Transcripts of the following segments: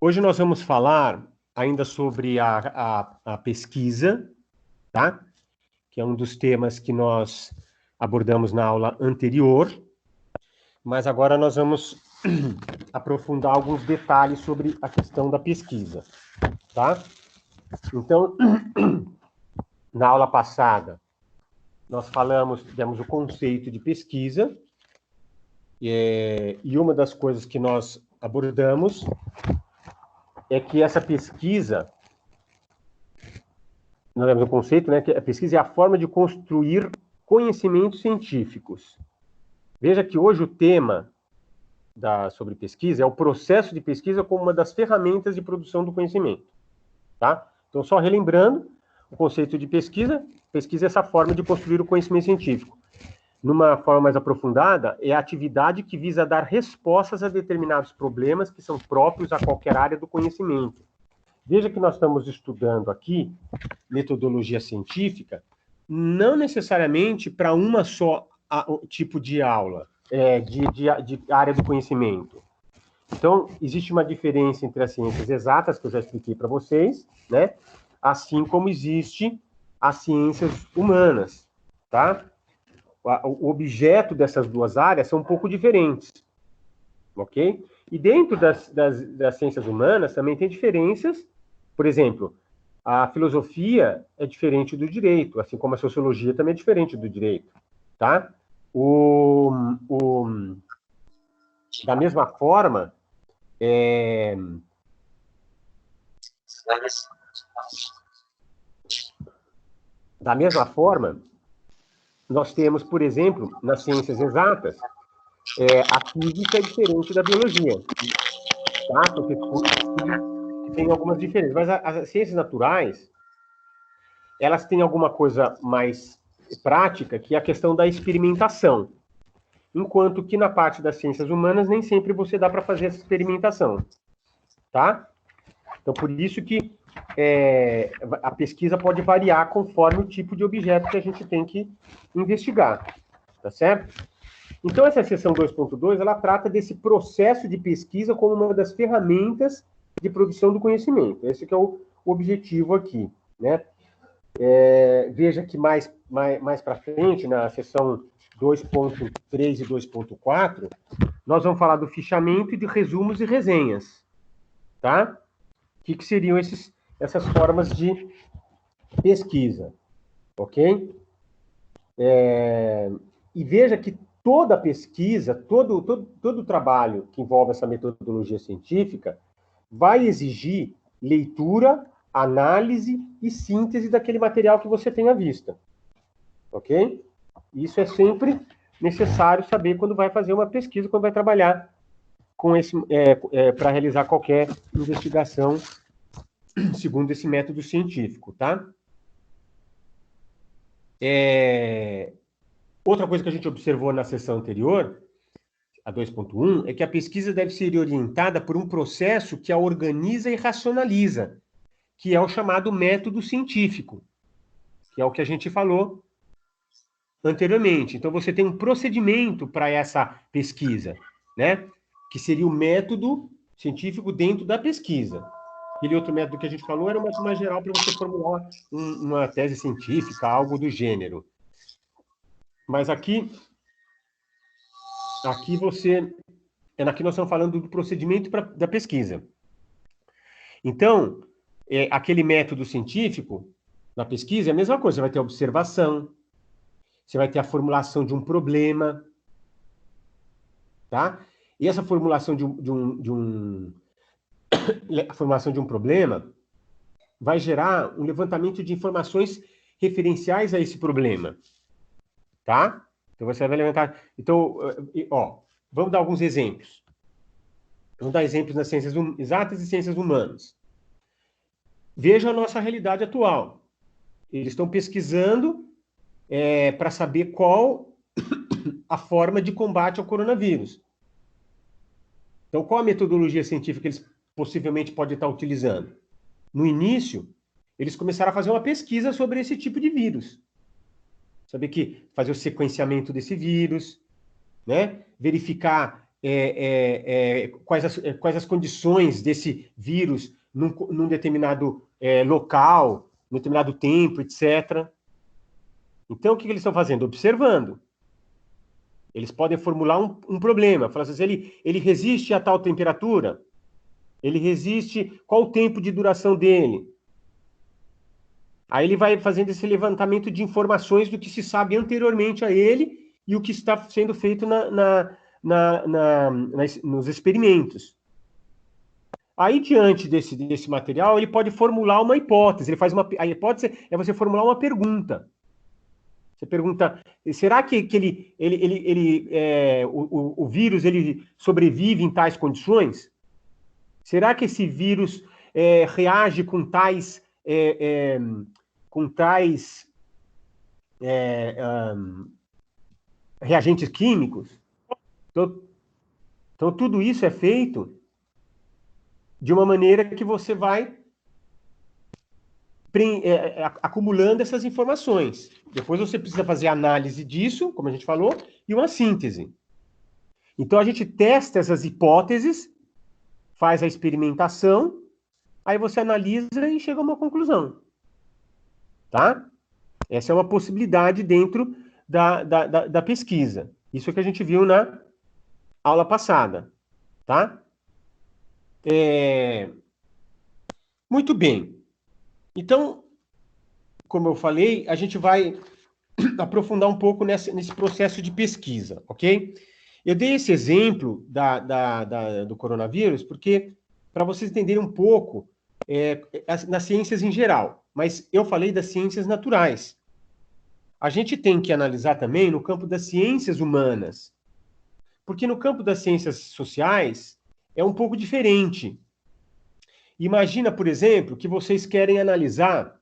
Hoje nós vamos falar ainda sobre a pesquisa, tá? Que é um dos temas que nós abordamos na aula anterior, mas agora nós vamos aprofundar alguns detalhes sobre a questão da pesquisa, tá? Então, na aula passada, nós demos o conceito de pesquisa, e uma das coisas que nós abordamos é que essa pesquisa, nós temos o conceito, né, que a pesquisa é a forma de construir conhecimentos científicos. Veja que hoje o tema sobre pesquisa é o processo de pesquisa como uma das ferramentas de produção do conhecimento, tá? Então, só relembrando, o conceito de pesquisa é essa forma de construir o conhecimento científico. Numa forma mais aprofundada, é a atividade que visa dar respostas a determinados problemas que são próprios a qualquer área do conhecimento. Veja que nós estamos estudando aqui metodologia científica, não necessariamente para uma só tipo de aula, de área do conhecimento. Então, existe uma diferença entre as ciências exatas, que eu já expliquei para vocês, né? Assim como existe as ciências humanas, tá? O objeto dessas duas áreas são um pouco diferentes, ok? E dentro das ciências humanas também tem diferenças. Por exemplo, a filosofia é diferente do direito, assim como a sociologia também é diferente do direito, tá? Da mesma forma, nós temos, por exemplo, nas ciências exatas, a física é diferente da biologia, tá? Porque tem algumas diferenças, mas as ciências naturais, elas têm alguma coisa mais prática, que é a questão da experimentação. Enquanto que na parte das ciências humanas, nem sempre você dá para fazer essa experimentação, tá? Então, por isso que a pesquisa pode variar conforme o tipo de objeto que a gente tem que investigar, tá certo? Então, essa seção 2.2, ela trata desse processo de pesquisa como uma das ferramentas de produção do conhecimento. Esse que é o objetivo aqui, né? Veja que mais para frente, na seção 2.3 e 2.4, nós vamos falar do fichamento e de resumos e resenhas, tá? O que seriam essas formas de pesquisa, ok? E veja que toda pesquisa, todo trabalho que envolve essa metodologia científica vai exigir leitura, análise e síntese daquele material que você tem à vista, ok? Isso é sempre necessário saber quando vai fazer uma pesquisa, quando vai trabalhar com para realizar qualquer investigação segundo esse método científico, tá? Outra coisa que a gente observou na sessão anterior, a 2.1, é que a pesquisa deve ser orientada por um processo que a organiza e racionaliza, que é o chamado método científico, que é o que a gente falou anteriormente. Então, você tem um procedimento para essa pesquisa, né? Que seria o método científico dentro da pesquisa. Aquele outro método que a gente falou era mais geral para você formular uma tese científica, algo do gênero. Mas aqui aqui nós estamos falando do procedimento da pesquisa. Então, aquele método científico na pesquisa é a mesma coisa. Você vai ter a observação, você vai ter a formulação de um problema, tá? E essa formulação a formulação de um problema vai gerar um levantamento de informações referenciais a esse problema, tá? Então, você vai levantar... Então, vamos dar alguns exemplos. Vamos dar exemplos nas ciências exatas e ciências humanas. Veja a nossa realidade atual. Eles estão pesquisando para saber qual a forma de combate ao coronavírus. Então, qual a metodologia científica que eles possivelmente podem estar utilizando? No início, eles começaram a fazer uma pesquisa sobre esse tipo de vírus. Fazer o sequenciamento desse vírus, né? Verificar quais as condições desse vírus num determinado local, num determinado tempo, etc. Então, o que eles estão fazendo? Observando. Eles podem formular um problema. Falar assim, ele resiste a tal temperatura? Ele resiste... Qual o tempo de duração dele? Aí ele vai fazendo esse levantamento de informações do que se sabe anteriormente a ele e o que está sendo feito nos experimentos. Aí, diante desse material, ele pode formular uma hipótese. A hipótese é você formular uma pergunta. Você pergunta, será que o vírus ele sobrevive em tais condições? Será que esse vírus reage com tais reagentes químicos? Então, tudo isso é feito de uma maneira que você vai acumulando essas informações. Depois você precisa fazer análise disso, como a gente falou, e uma síntese. Então, a gente testa essas hipóteses, faz a experimentação, aí você analisa e chega a uma conclusão. Tá? Essa é uma possibilidade dentro da pesquisa. Isso é o que a gente viu na aula passada. Tá? Muito bem. Então, como eu falei, a gente vai aprofundar um pouco nesse processo de pesquisa, ok? Eu dei esse exemplo do coronavírus porque, para vocês entenderem um pouco, nas ciências em geral, mas eu falei das ciências naturais. A gente tem que analisar também no campo das ciências humanas, porque no campo das ciências sociais é um pouco diferente. Imagina, por exemplo, que vocês querem analisar...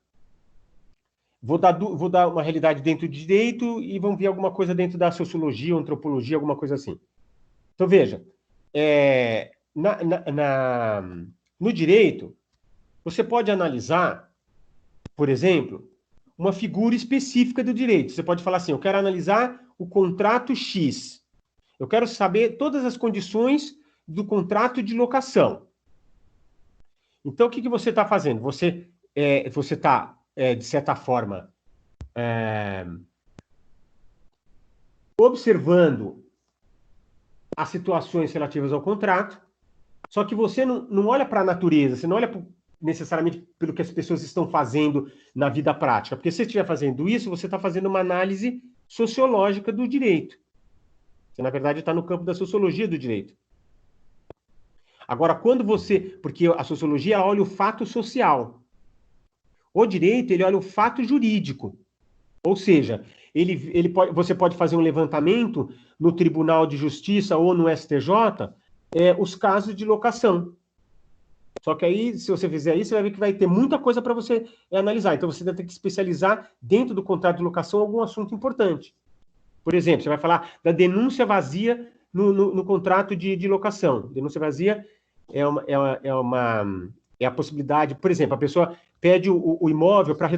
Vou dar uma realidade dentro do direito e vamos ver alguma coisa dentro da sociologia, antropologia, alguma coisa assim. Então, veja, no direito, você pode analisar, por exemplo, uma figura específica do direito. Você pode falar assim, eu quero analisar o contrato X. Eu quero saber todas as condições do contrato de locação. Então, o que você está fazendo? Você está... de certa forma, observando as situações relativas ao contrato, só que você não olha para a natureza, você não olha necessariamente pelo que as pessoas estão fazendo na vida prática, porque se você estiver fazendo isso, você está fazendo uma análise sociológica do direito. Você, na verdade, está no campo da sociologia do direito. Agora, porque a sociologia ela olha o fato social. O direito, ele olha o fato jurídico. Ou seja, você pode fazer um levantamento no Tribunal de Justiça ou no STJ, os casos de locação. Só que aí, se você fizer isso, você vai ver que vai ter muita coisa para você analisar. Então, você vai ter que especializar dentro do contrato de locação algum assunto importante. Por exemplo, você vai falar da denúncia vazia no contrato de locação. Denúncia vazia é a possibilidade... Por exemplo, a pessoa pede o imóvel para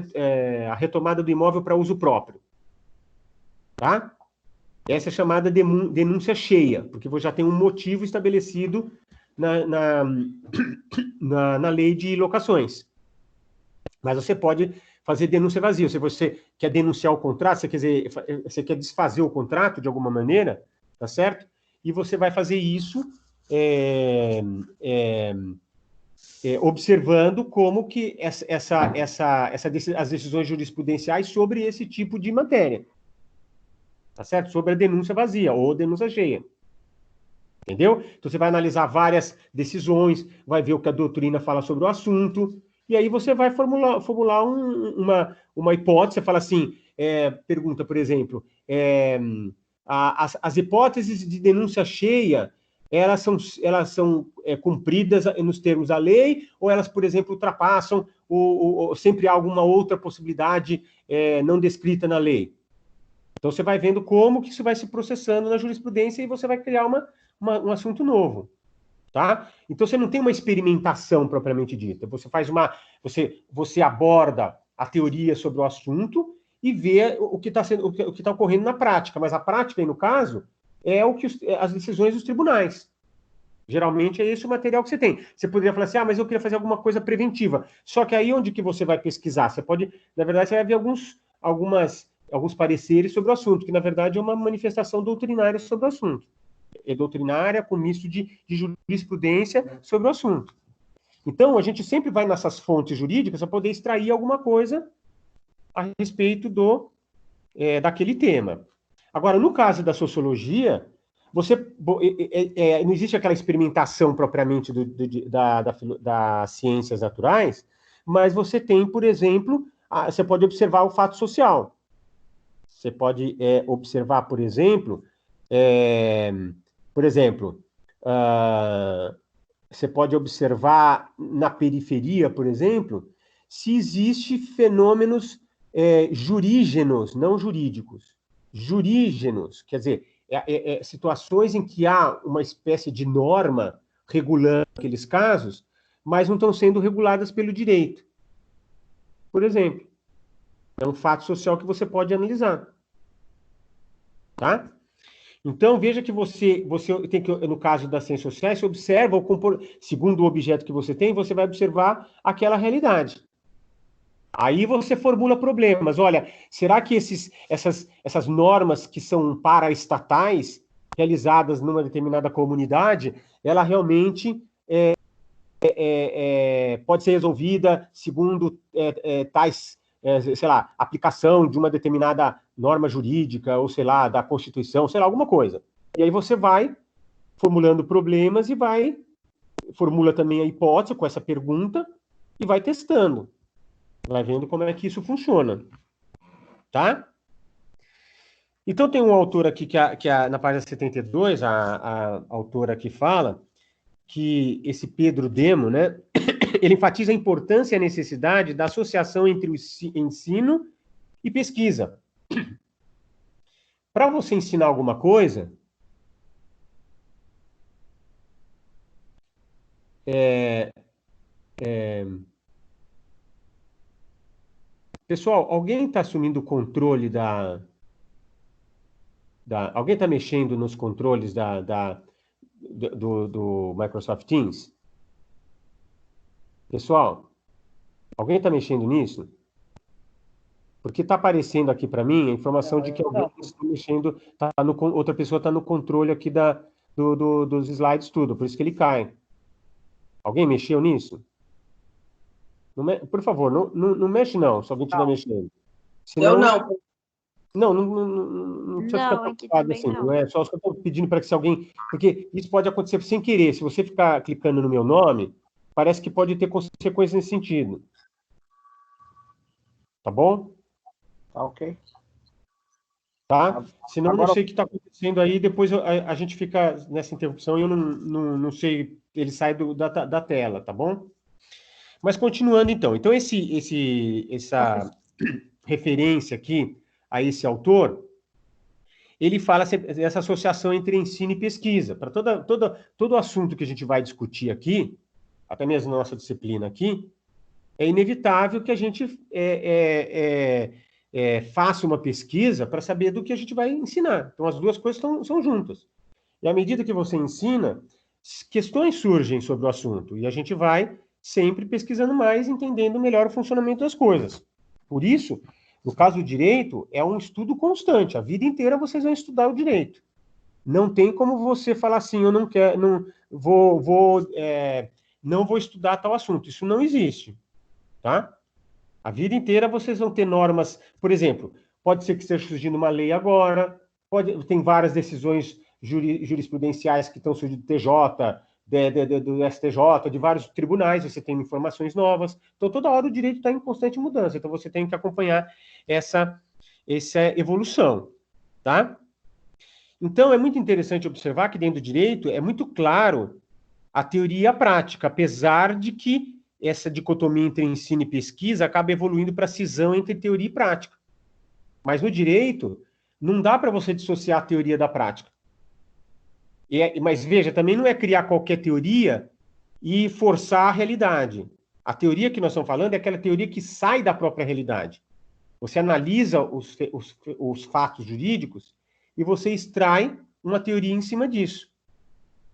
a retomada do imóvel para uso próprio. Tá? Essa é chamada denúncia cheia, porque você já tem um motivo estabelecido na lei de locações. Mas você pode fazer denúncia vazia. Se você quer denunciar o contrato, você quer desfazer o contrato de alguma maneira, tá certo? E você vai fazer isso observando como que as decisões jurisprudenciais sobre esse tipo de matéria. Tá certo? Sobre a denúncia vazia ou denúncia cheia. Entendeu? Então você vai analisar várias decisões, vai ver o que a doutrina fala sobre o assunto, e aí você vai formular uma hipótese. Você fala assim, pergunta, por exemplo, as hipóteses de denúncia cheia, elas são cumpridas nos termos da lei, ou elas, por exemplo, ultrapassam, ou sempre há alguma outra possibilidade não descrita na lei? Então, você vai vendo como que isso vai se processando na jurisprudência e você vai criar um assunto novo. Tá? Então, você não tem uma experimentação propriamente dita. Você aborda a teoria sobre o assunto e vê o que está ocorrendo na prática. Mas a prática, aí, no caso, é o que as decisões dos tribunais. Geralmente é esse o material que você tem. Você poderia falar assim, mas eu queria fazer alguma coisa preventiva. Só que aí onde que você vai pesquisar? Você pode, na verdade, você vai ver alguns pareceres sobre o assunto, que na verdade é uma manifestação doutrinária sobre o assunto. É doutrinária com misto de jurisprudência sobre o assunto. Então, a gente sempre vai nessas fontes jurídicas para poder extrair alguma coisa a respeito daquele tema. Agora, no caso da sociologia, não existe aquela experimentação propriamente das ciências naturais, mas você tem, por exemplo, você pode observar o fato social. Você pode observar, por exemplo, você pode observar na periferia, por exemplo, se existe fenômenos jurígenos, não jurídicos. Jurígenos, quer dizer, situações em que há uma espécie de norma regulando aqueles casos, mas não estão sendo reguladas pelo direito. Por exemplo, é um fato social que você pode analisar. Tá? Então, veja que você tem que, no caso das ciências sociais, você observa, segundo o objeto que você tem, você vai observar aquela realidade. Aí você formula problemas. Olha, será que essas normas que são paraestatais, realizadas numa determinada comunidade, ela realmente pode ser resolvida segundo tais, sei lá, aplicação de uma determinada norma jurídica, ou sei lá, da Constituição, sei lá, alguma coisa. E aí você vai formulando problemas e formula também a hipótese com essa pergunta e vai testando. Vai vendo como é que isso funciona. Tá? Então tem um autor aqui que na página 72, a autora que fala que esse Pedro Demo, né, ele enfatiza a importância e a necessidade da associação entre o ensino e pesquisa. Para você ensinar alguma coisa, pessoal, alguém está assumindo o controle alguém está mexendo nos controles do Microsoft Teams? Pessoal, alguém está mexendo nisso? Porque está aparecendo aqui para mim a informação de que alguém está mexendo, outra pessoa está no controle aqui dos slides tudo, por isso que ele cai. Alguém mexeu nisso? Por favor, não mexe não, se alguém estiver mexendo. Senão, eu não. Não precisa ficar preocupado assim, não é só que eu estou pedindo para que se alguém... Porque isso pode acontecer sem querer. Se você ficar clicando no meu nome, parece que pode ter consequências nesse sentido. Tá bom? Tá ok. Tá? Senão eu não sei o que está acontecendo aí, depois a gente fica nessa interrupção e eu não sei, ele sai da tela, tá bom? Mas continuando então. Então essa referência aqui a esse autor, ele fala dessa associação entre ensino e pesquisa. Para todo assunto que a gente vai discutir aqui, até mesmo na nossa disciplina aqui, é inevitável que a gente faça uma pesquisa para saber do que a gente vai ensinar. Então, as duas coisas são juntas. E à medida que você ensina, questões surgem sobre o assunto, e a gente vai sempre pesquisando mais, entendendo melhor o funcionamento das coisas. Por isso, no caso do direito, é um estudo constante. A vida inteira vocês vão estudar o direito. Não tem como você falar assim, eu não quero, não vou estudar tal assunto. Isso não existe. Tá? A vida inteira vocês vão ter normas, por exemplo, pode ser que esteja surgindo uma lei agora, tem várias decisões jurisprudenciais que estão surgindo do TJ, do STJ, de vários tribunais, você tem informações novas. Então, toda hora o direito está em constante mudança. Então, você tem que acompanhar essa evolução, tá? Então, é muito interessante observar que dentro do direito é muito claro a teoria e a prática, apesar de que essa dicotomia entre ensino e pesquisa acaba evoluindo para a cisão entre teoria e prática. Mas no direito, não dá para você dissociar a teoria da prática. Mas veja, também não é criar qualquer teoria e forçar a realidade. A teoria que nós estamos falando é aquela teoria que sai da própria realidade. Você analisa os fatos jurídicos e você extrai uma teoria em cima disso.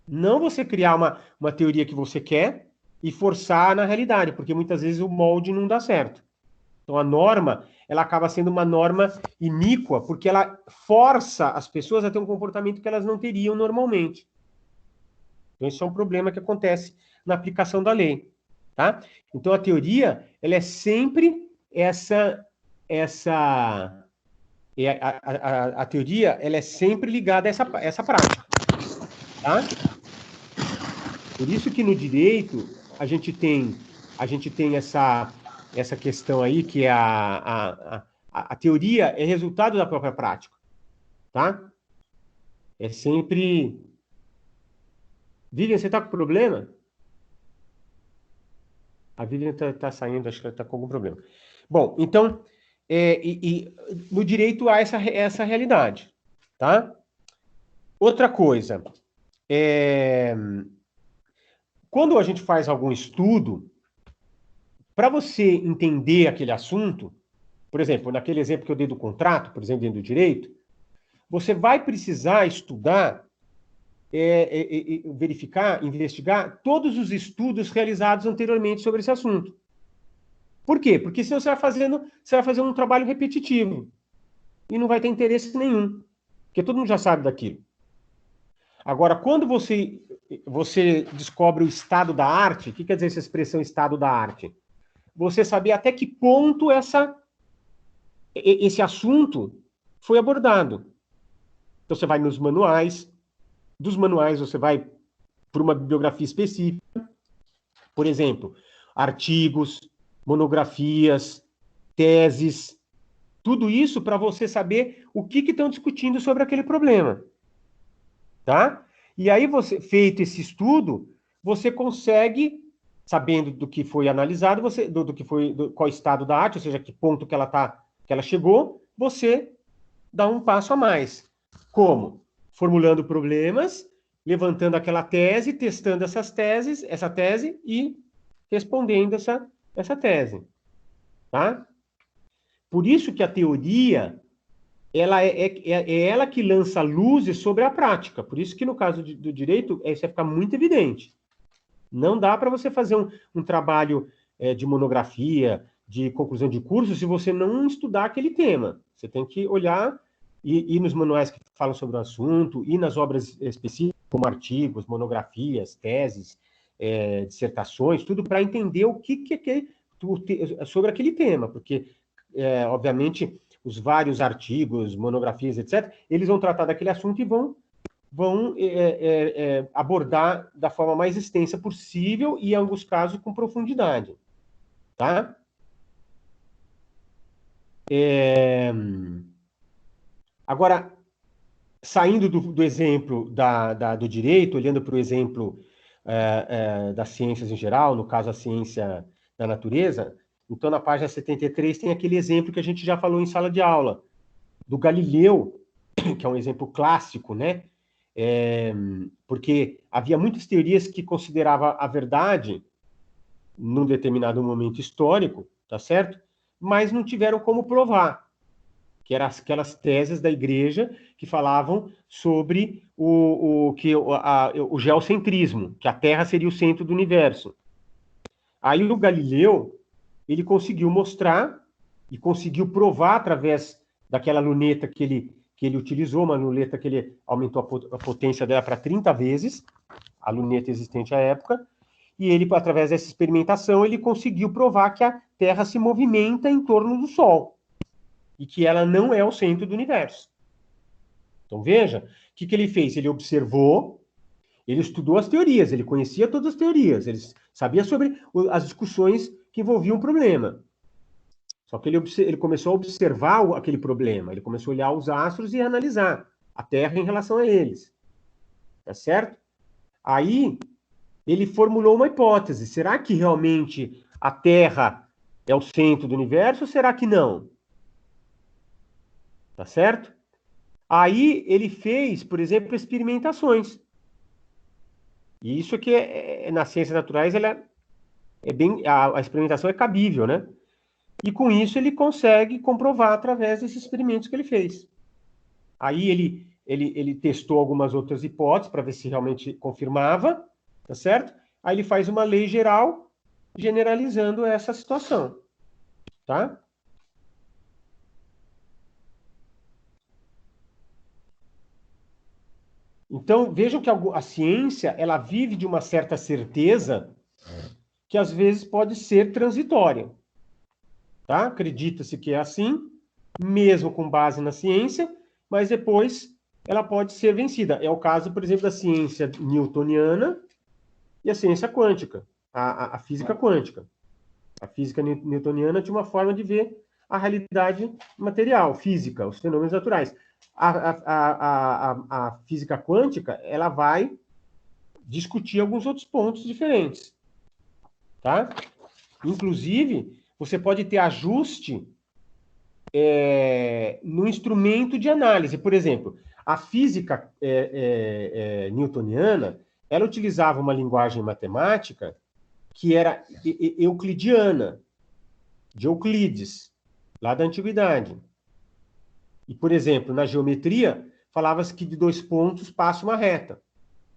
Não você criar uma teoria que você quer e forçar na realidade, porque muitas vezes o molde não dá certo. Então, a norma, ela acaba sendo uma norma iníqua, porque ela força as pessoas a ter um comportamento que elas não teriam normalmente. Então, esse é um problema que acontece na aplicação da lei, tá? Então, a teoria, ela é sempre a teoria, ela é sempre ligada a essa prática, tá? Por isso que no direito, a gente tem essa questão aí, que é a teoria é resultado da própria prática, tá? É sempre... Vivian, você está com problema? A Vivian está saindo, acho que ela está com algum problema. Bom, então, no direito há essa realidade, tá? Outra coisa, quando a gente faz algum estudo, para você entender aquele assunto, por exemplo, naquele exemplo que eu dei do contrato, por exemplo, dentro do direito, você vai precisar estudar, verificar, investigar todos os estudos realizados anteriormente sobre esse assunto. Por quê? Porque senão você vai fazer um trabalho repetitivo e não vai ter interesse nenhum, porque todo mundo já sabe daquilo. Agora, quando você descobre o estado da arte, o que quer dizer essa expressão estado da arte? Você saber até que ponto esse assunto foi abordado. Então, você vai nos manuais, dos manuais você vai para uma bibliografia específica, por exemplo, artigos, monografias, teses, tudo isso para você saber o que estão discutindo sobre aquele problema, tá? E aí, feito esse estudo, você consegue, sabendo do que foi analisado, qual estado da arte, ou seja, que ponto que ela chegou, você dá um passo a mais. Como? Formulando problemas, levantando aquela tese, testando essa tese e respondendo essa tese, tá? Por isso que a teoria, ela é ela que lança luzes sobre a prática. Por isso que no caso do direito, isso vai ficar muito evidente. Não dá para você fazer um trabalho de monografia, de conclusão de curso, se você não estudar aquele tema. Você tem que olhar e ir nos manuais que falam sobre o assunto, e nas obras específicas, como artigos, monografias, teses, dissertações, tudo para entender o que é sobre aquele tema, porque, obviamente, os vários artigos, monografias, etc., eles vão tratar daquele assunto e vão abordar da forma mais extensa possível e, em alguns casos, com profundidade. Tá? Agora, saindo do exemplo do direito, olhando para o exemplo das ciências em geral, no caso, a ciência da natureza, então, na página 73, tem aquele exemplo que a gente já falou em sala de aula, do Galileu, que é um exemplo clássico, né? Porque havia muitas teorias que consideravam a verdade num determinado momento histórico, tá certo? Mas não tiveram como provar, que eram aquelas teses da igreja que falavam sobre o geocentrismo, que a Terra seria o centro do universo. Aí o Galileu, ele conseguiu mostrar e conseguiu provar através daquela luneta que ele utilizou, uma luneta que ele aumentou a potência dela para 30 vezes, a luneta existente à época, e ele, através dessa experimentação, ele conseguiu provar que a Terra se movimenta em torno do Sol, e que ela não é o centro do universo. Então, veja, o que ele fez? Ele observou, ele estudou as teorias, ele conhecia todas as teorias, ele sabia sobre as discussões que envolviam o problema. Só que ele começou a observar aquele problema, ele começou a olhar os astros e analisar a Terra em relação a eles. Tá certo? Aí, ele formulou uma hipótese. Será que realmente a Terra é o centro do universo ou será que não? Tá certo? Aí, ele fez, por exemplo, experimentações. E isso que nas ciências naturais, a experimentação é cabível, né? E com isso ele consegue comprovar através desses experimentos que ele fez. Aí ele ele testou algumas outras hipóteses para ver se realmente confirmava, tá certo? Aí ele faz uma lei geral generalizando essa situação, tá? Então, vejam que a ciência, ela vive de uma certa certeza que às vezes pode ser transitória, tá? Acredita-se que é assim, mesmo com base na ciência, mas depois ela pode ser vencida. É o caso, por exemplo, da ciência newtoniana e a ciência quântica, a física quântica. A física newtoniana tinha uma forma de ver a realidade material, física, os fenômenos naturais. A física quântica, ela vai discutir alguns outros pontos diferentes, tá? Inclusive, você pode ter ajuste no instrumento de análise. Por exemplo, a física newtoniana, ela utilizava uma linguagem matemática que era euclidiana, de Euclides, lá da antiguidade. E, por exemplo, na geometria, falava-se que de 2 pontos passa uma reta.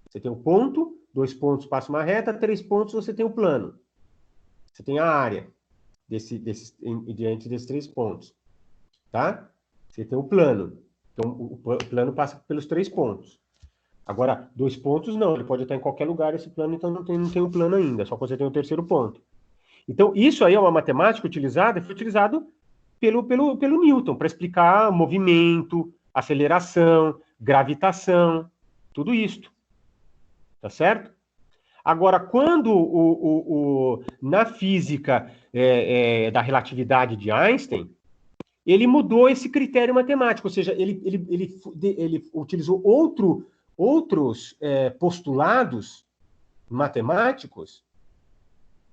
Você tem um ponto, 2 pontos passa uma reta, 3 pontos você tem o plano. Você tem a área diante desses 3 pontos. Tá? Você tem o plano. Então, o plano passa pelos 3 pontos. Agora, 2 pontos não, ele pode estar em qualquer lugar esse plano, então não tem o plano ainda, só quando você tem o 3º ponto. Então, isso aí é uma matemática utilizada, foi utilizado pelo Newton, para explicar movimento, aceleração, gravitação, tudo isto. Tá certo? Agora, quando na física da relatividade de Einstein, ele mudou esse critério matemático, ou seja, ele utilizou outros postulados matemáticos,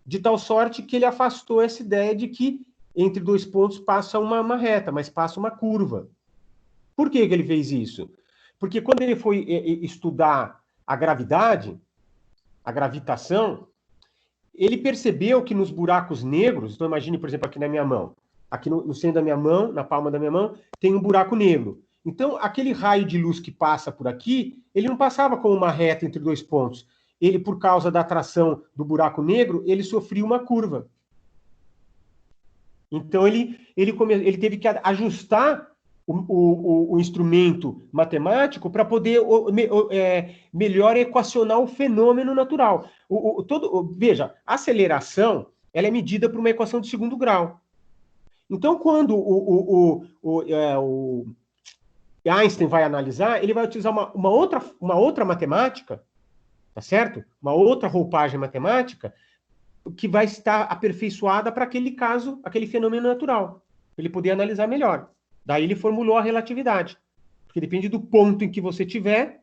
de tal sorte que ele afastou essa ideia de que entre 2 pontos passa uma reta, mas passa uma curva. Por que ele fez isso? Porque quando ele foi estudar a gravidade, a gravitação, ele percebeu que nos buracos negros, então imagine, por exemplo, aqui na minha mão, aqui no centro da minha mão, na palma da minha mão, tem um buraco negro. Então, aquele raio de luz que passa por aqui, ele não passava como uma reta entre 2 pontos. Ele, por causa da atração do buraco negro, ele sofria uma curva. Então, ele teve que ajustar o instrumento matemático para poder melhor equacionar o fenômeno natural. Veja, a aceleração ela é medida por uma equação de 2º grau. Então, quando Einstein vai analisar, ele vai utilizar uma outra matemática, tá certo? Uma outra roupagem matemática que vai estar aperfeiçoada para aquele caso, aquele fenômeno natural, para ele poder analisar melhor. Daí ele formulou a relatividade, porque depende do ponto em que você tiver,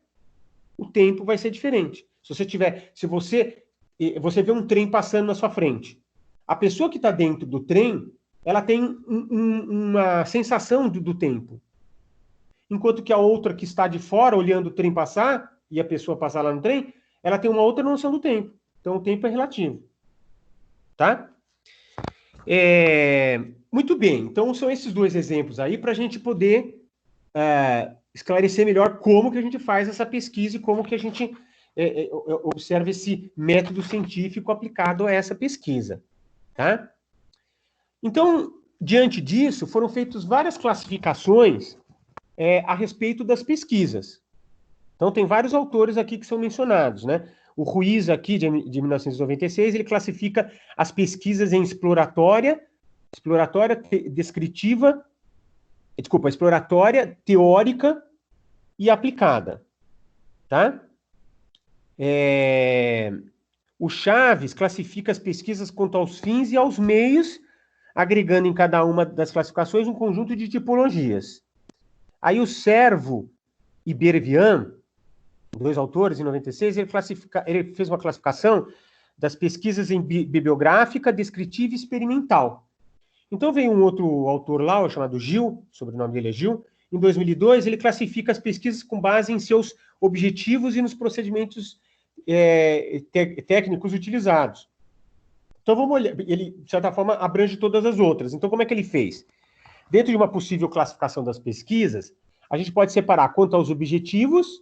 o tempo vai ser diferente. Se você vê um trem passando na sua frente, a pessoa que está dentro do trem, ela tem uma sensação do tempo. Enquanto que a outra que está de fora, olhando o trem passar, e a pessoa passar lá no trem, ela tem uma outra noção do tempo. Então, o tempo é relativo. Tá? Muito bem. Então, são esses 2 exemplos aí para a gente poder esclarecer melhor como que a gente faz essa pesquisa e como que a gente observa esse método científico aplicado a essa pesquisa. Tá? Então, diante disso, foram feitas várias classificações a respeito das pesquisas. Então, tem vários autores aqui que são mencionados, né? O Ruiz, aqui, de 1996, ele classifica as pesquisas em exploratória descritiva, exploratória, teórica e aplicada. Tá? O Chaves classifica as pesquisas quanto aos fins e aos meios, agregando em cada uma das classificações um conjunto de tipologias. Aí o Servo e Bervian, 2 autores, em 96, ele fez uma classificação das pesquisas em bibliográfica, descritiva e experimental. Então veio um outro autor lá, chamado Gil, o sobrenome dele é Gil, em 2002, ele classifica as pesquisas com base em seus objetivos e nos procedimentos técnicos utilizados. Então vamos olhar, ele, de certa forma, abrange todas as outras. Então como é que ele fez? Dentro de uma possível classificação das pesquisas, a gente pode separar quanto aos objetivos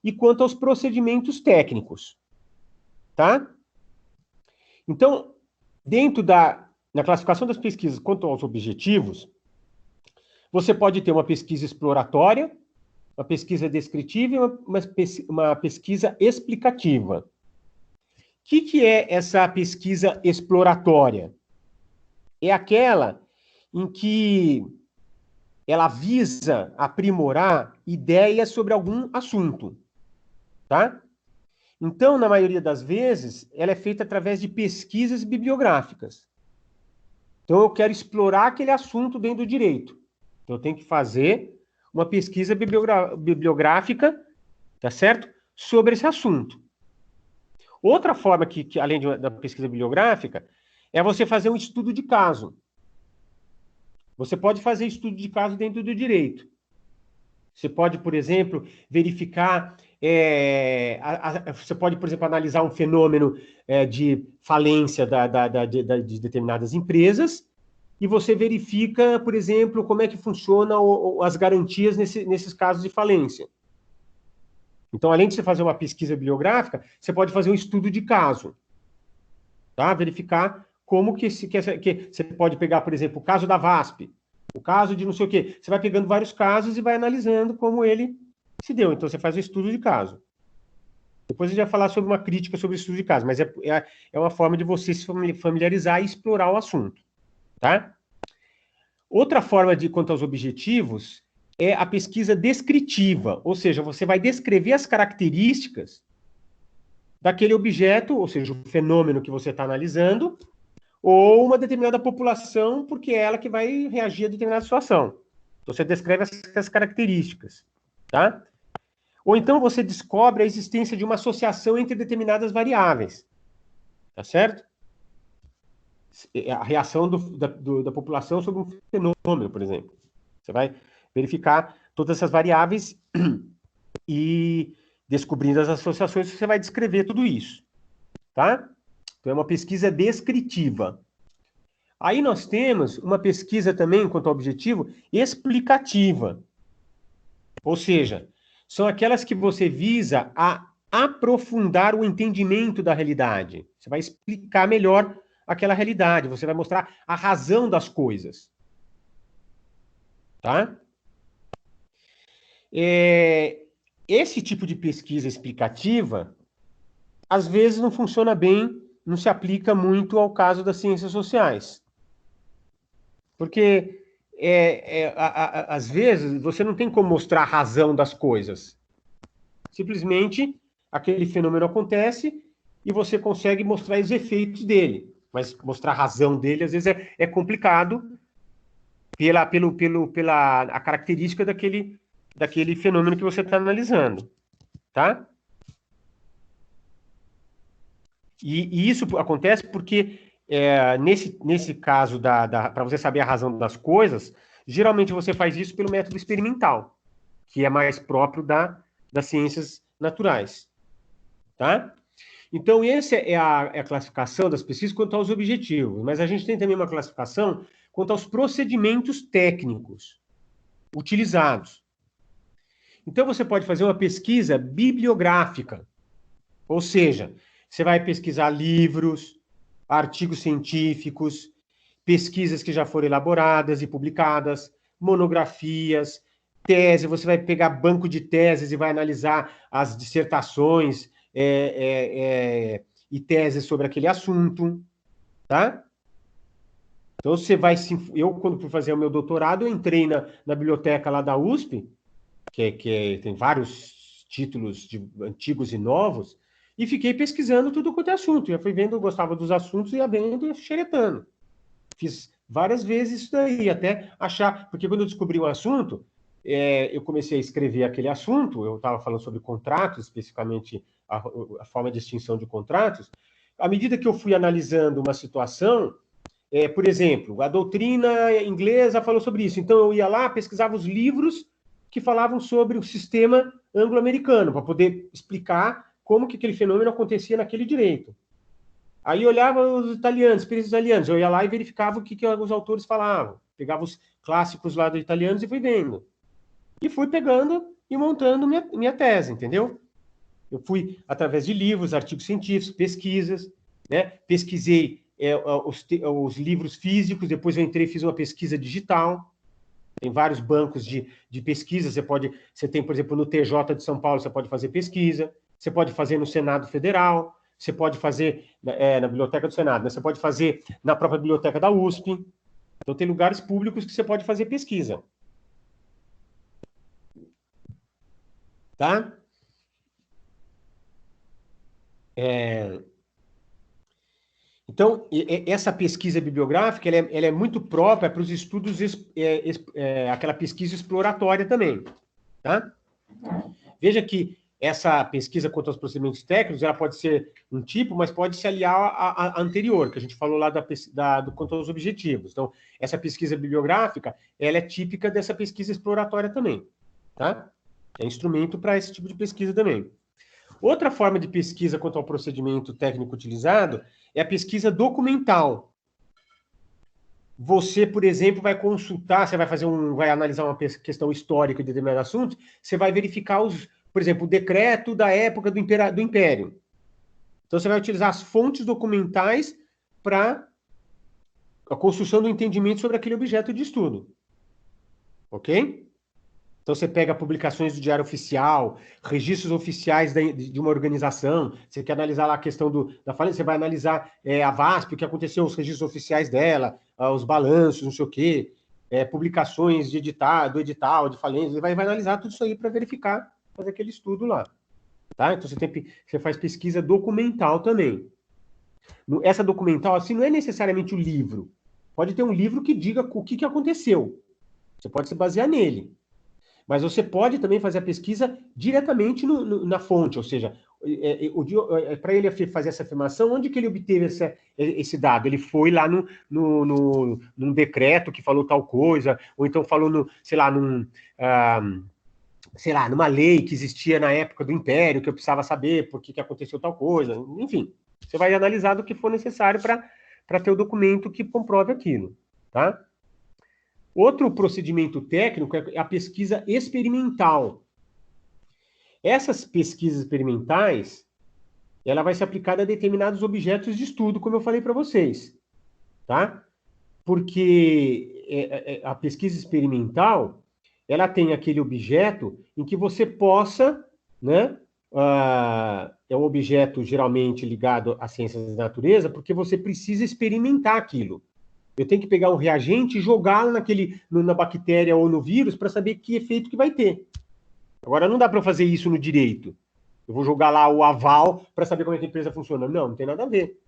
e quanto aos procedimentos técnicos, tá? Então, na classificação das pesquisas quanto aos objetivos, você pode ter uma pesquisa exploratória, uma pesquisa descritiva e uma pesquisa explicativa. O que é essa pesquisa exploratória? É aquela em que ela visa aprimorar ideias sobre algum assunto, tá? Então, na maioria das vezes, ela é feita através de pesquisas bibliográficas. Então, eu quero explorar aquele assunto dentro do direito. Então, eu tenho que fazer uma pesquisa bibliográfica, tá certo? Sobre esse assunto. Outra forma que além da pesquisa bibliográfica, é você fazer um estudo de caso. Você pode fazer estudo de caso dentro do direito. Você pode, por exemplo, verificar... você pode, por exemplo, analisar um fenômeno de falência de determinadas empresas e você verifica, por exemplo, como é que funcionam as garantias nesses casos de falência. Então, além de você fazer uma pesquisa bibliográfica, você pode fazer um estudo de caso, tá? Verificar como que você pode pegar, por exemplo, o caso da VASP, o caso de não sei o quê. Você vai pegando vários casos e vai analisando como ele se deu. Então, você faz o estudo de caso. Depois a gente vai falar sobre uma crítica sobre o estudo de caso, mas é uma forma de você se familiarizar e explorar o assunto, tá? Outra forma quanto aos objetivos é a pesquisa descritiva, ou seja, você vai descrever as características daquele objeto, ou seja, o fenômeno que você está analisando, ou uma determinada população, porque é ela que vai reagir a determinada situação. Então, você descreve essas características, tá? Ou então você descobre a existência de uma associação entre determinadas variáveis, tá certo? A reação da população sobre um fenômeno, por exemplo. Você vai verificar todas essas variáveis e, descobrindo as associações, você vai descrever tudo isso, tá? Então, é uma pesquisa descritiva. Aí nós temos uma pesquisa também, quanto ao objetivo, explicativa. Ou seja, são aquelas que você visa a aprofundar o entendimento da realidade. Você vai explicar melhor aquela realidade, você vai mostrar a razão das coisas. Tá? Esse tipo de pesquisa explicativa, às vezes não funciona bem, não se aplica muito ao caso das ciências sociais. Porque, às vezes, você não tem como mostrar a razão das coisas. Simplesmente, aquele fenômeno acontece e você consegue mostrar os efeitos dele. Mas mostrar a razão dele, às vezes, é complicado pela característica daquele fenômeno que você está analisando. Tá? E isso acontece porque, nesse caso, para você saber a razão das coisas, geralmente você faz isso pelo método experimental, que é mais próprio das ciências naturais. Tá? Então, essa é a classificação das pesquisas quanto aos objetivos, mas a gente tem também uma classificação quanto aos procedimentos técnicos utilizados. Então, você pode fazer uma pesquisa bibliográfica, ou seja, você vai pesquisar livros, artigos científicos, pesquisas que já foram elaboradas e publicadas, monografias, tese, você vai pegar banco de teses e vai analisar as dissertações e teses sobre aquele assunto, tá? Então, você vai... Eu, quando fui fazer o meu doutorado, eu entrei na biblioteca lá da USP, que tem vários títulos antigos e novos, e fiquei pesquisando tudo quanto é assunto. Eu fui vendo, eu gostava dos assuntos, ia vendo e xeretando. Fiz várias vezes isso daí, até achar... Porque quando eu descobri um assunto, eu comecei a escrever aquele assunto, eu estava falando sobre contratos, especificamente a forma de extinção de contratos. À medida que eu fui analisando uma situação, por exemplo, a doutrina inglesa falou sobre isso, então eu ia lá, pesquisava os livros que falavam sobre o sistema anglo-americano, para poder explicar como que aquele fenômeno acontecia naquele direito. Aí eu olhava os italianos, experiências italianas, eu ia lá e verificava o que os autores falavam, pegava os clássicos lá dos italianos e fui vendo. e fui pegando e montando minha tese, entendeu? Eu fui através de livros, artigos científicos, pesquisas, né? Pesquisei os livros físicos, depois eu entrei e fiz uma pesquisa digital. Tem vários bancos de pesquisa, você tem, por exemplo, no TJ de São Paulo, você pode fazer pesquisa, você pode fazer no Senado Federal, você pode fazer na Biblioteca do Senado, né? Você pode fazer na própria Biblioteca da USP. Então, tem lugares públicos que você pode fazer pesquisa. Tá? Então, essa pesquisa bibliográfica, ela é muito própria para os estudos, aquela pesquisa exploratória também. Tá? Veja que essa pesquisa quanto aos procedimentos técnicos, ela pode ser um tipo, mas pode se aliar à anterior, que a gente falou lá quanto aos objetivos. Então, essa pesquisa bibliográfica, ela é típica dessa pesquisa exploratória também. Tá? É instrumento para esse tipo de pesquisa também. Outra forma de pesquisa quanto ao procedimento técnico utilizado é a pesquisa documental. Você, por exemplo, vai consultar, vai analisar uma questão histórica de determinado assunto, você vai verificar por exemplo, o decreto da época do Império. Então, você vai utilizar as fontes documentais para a construção do entendimento sobre aquele objeto de estudo. Ok? Então, você pega publicações do Diário Oficial, registros oficiais de uma organização, você quer analisar lá a questão da falência, você vai analisar a VASP, o que aconteceu, os registros oficiais dela, os balanços, não sei o quê, publicações do edital, de falência, você vai analisar tudo isso aí para verificar, fazer aquele estudo lá. Tá? Então, você faz pesquisa documental também. Essa documental, assim, não é necessariamente o livro. Pode ter um livro que diga o que aconteceu. Você pode se basear nele. Mas você pode também fazer a pesquisa diretamente na fonte, ou seja, para ele fazer essa afirmação, onde que ele obteve esse dado? Ele foi lá num decreto que falou tal coisa, ou então falou, numa lei que existia na época do Império, que eu precisava saber por que aconteceu tal coisa, enfim. Você vai analisar do que for necessário para ter o documento que comprove aquilo, tá? Outro procedimento técnico é a pesquisa experimental. Essas pesquisas experimentais, ela vai ser aplicada a determinados objetos de estudo, como eu falei para vocês, tá? Porque a pesquisa experimental, ela tem aquele objeto em que você possa, né? É um objeto geralmente ligado às ciências da natureza, porque você precisa experimentar aquilo. Eu tenho que pegar um reagente e jogá-lo na bactéria ou no vírus para saber que efeito que vai ter. Agora, não dá para fazer isso no direito. Eu vou jogar lá o aval para saber como é que a empresa funciona. Não tem nada a ver.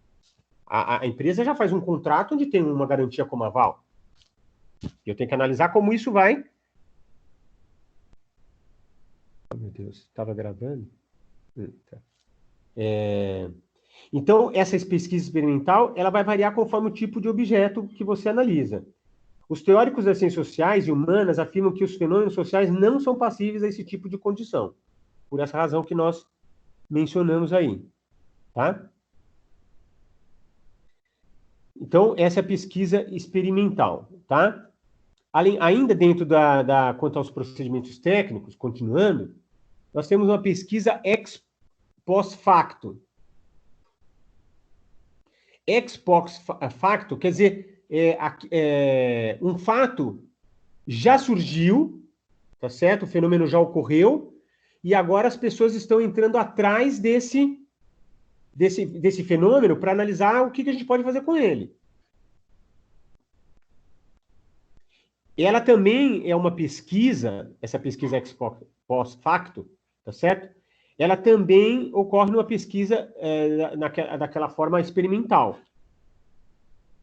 A empresa já faz um contrato onde tem uma garantia como aval. Eu tenho que analisar como isso vai... Oh, meu Deus, estava gravando? Tá. Então, essa pesquisa experimental, ela vai variar conforme o tipo de objeto que você analisa. Os teóricos das ciências sociais e humanas afirmam que os fenômenos sociais não são passíveis a esse tipo de condição. Por essa razão que nós mencionamos aí. Tá? Então, essa é a pesquisa experimental. Tá? Ainda dentro quanto aos procedimentos técnicos, continuando, nós temos uma pesquisa ex post facto. Ex post facto quer dizer um fato já surgiu, tá certo? O fenômeno já ocorreu, e agora as pessoas estão entrando atrás desse fenômeno para analisar o que a gente pode fazer com ele. Ela também é uma pesquisa, essa pesquisa ex post facto, tá certo? Ela também ocorre numa pesquisa daquela forma experimental.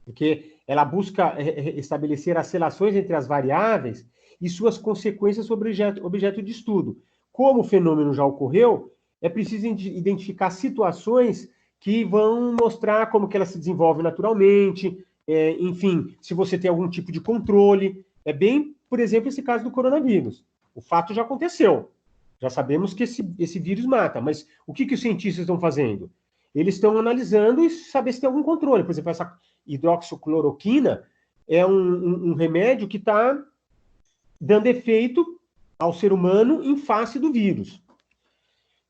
Porque ela busca estabelecer as relações entre as variáveis e suas consequências sobre o objeto de estudo. Como o fenômeno já ocorreu, é preciso identificar situações que vão mostrar como que ela se desenvolve naturalmente, enfim, se você tem algum tipo de controle. É bem, por exemplo, esse caso do coronavírus. O fato já aconteceu. Já sabemos que esse vírus mata, mas o que os cientistas estão fazendo? Eles estão analisando e saber se tem algum controle. Por exemplo, essa hidroxicloroquina é um remédio que está dando efeito ao ser humano em face do vírus.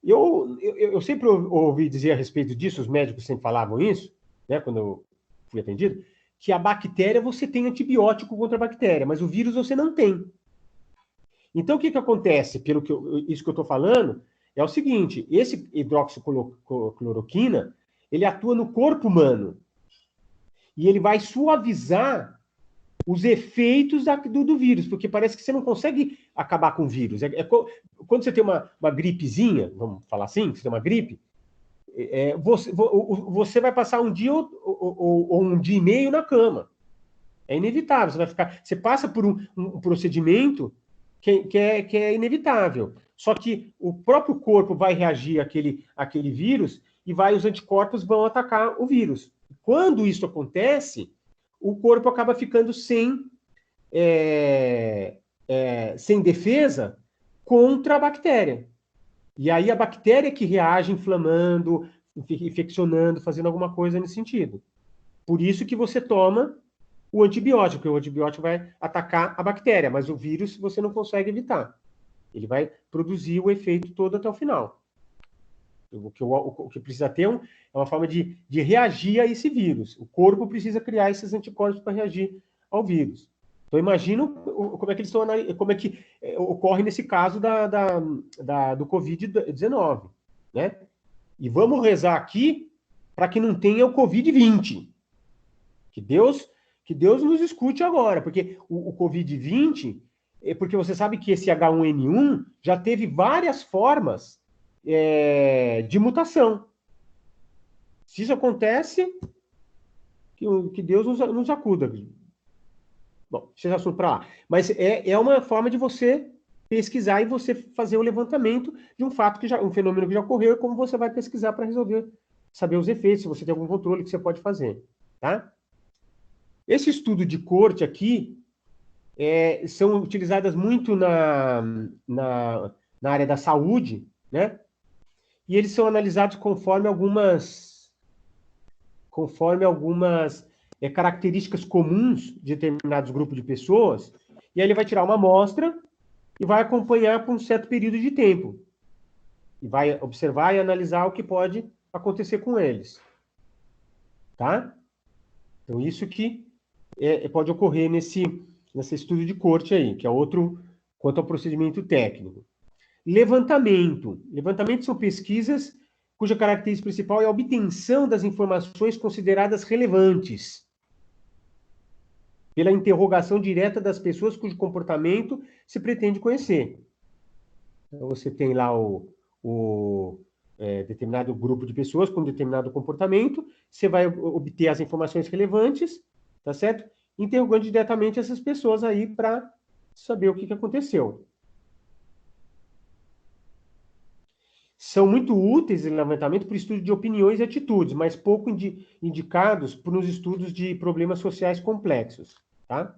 Eu sempre ouvi dizer a respeito disso, os médicos sempre falavam isso, né, quando eu fui atendido, que a bactéria você tem antibiótico contra a bactéria, mas o vírus você não tem. Então, o que acontece, isso que eu estou falando, é o seguinte, esse hidroxicloroquina, ele atua no corpo humano, e ele vai suavizar os efeitos do vírus, porque parece que você não consegue acabar com o vírus. Quando você tem uma gripezinha, vamos falar assim, você tem uma gripe, você vai passar um dia ou um dia e meio na cama. É inevitável. Você passa por um procedimento que é inevitável. Só que o próprio corpo vai reagir àquele vírus e os anticorpos vão atacar o vírus. Quando isso acontece, o corpo acaba ficando sem defesa contra a bactéria. E aí a bactéria que reage inflamando, infeccionando, fazendo alguma coisa nesse sentido. Por isso que você toma o antibiótico, porque o antibiótico vai atacar a bactéria, mas o vírus você não consegue evitar. Ele vai produzir o efeito todo até o final. O que precisa ter é uma forma de reagir a esse vírus. O corpo precisa criar esses anticorpos para reagir ao vírus. Então, imagina como é que eles estão, como é que ocorre nesse caso do Covid-19, né? E vamos rezar aqui para que não tenha o Covid-20. Que Deus nos escute agora, porque o Covid-20, porque você sabe que esse H1N1 já teve várias formas de mutação. Se isso acontece, que Deus nos acuda. Bom, deixa esse assunto para lá. Mas é uma forma de você pesquisar e você fazer o levantamento de um fato um fenômeno que já ocorreu e como você vai pesquisar para resolver, saber os efeitos, se você tem algum controle que você pode fazer, tá? Esse estudo de corte aqui são utilizadas muito na área da saúde, né? E eles são analisados conforme algumas características comuns de determinados grupos de pessoas, e aí ele vai tirar uma amostra e vai acompanhar por um certo período de tempo. E vai observar e analisar o que pode acontecer com eles. Tá? Então, isso que pode ocorrer nesse estudo de corte aí, que é outro quanto ao procedimento técnico. Levantamento. Levantamento são pesquisas cuja característica principal é a obtenção das informações consideradas relevantes pela interrogação direta das pessoas cujo comportamento se pretende conhecer. Então, você tem lá determinado grupo de pessoas com determinado comportamento, você vai obter as informações relevantes, tá certo? Interrogando diretamente essas pessoas aí para saber o que aconteceu. São muito úteis em levantamento para o estudo de opiniões e atitudes, mas pouco indicados para os estudos de problemas sociais complexos. Tá?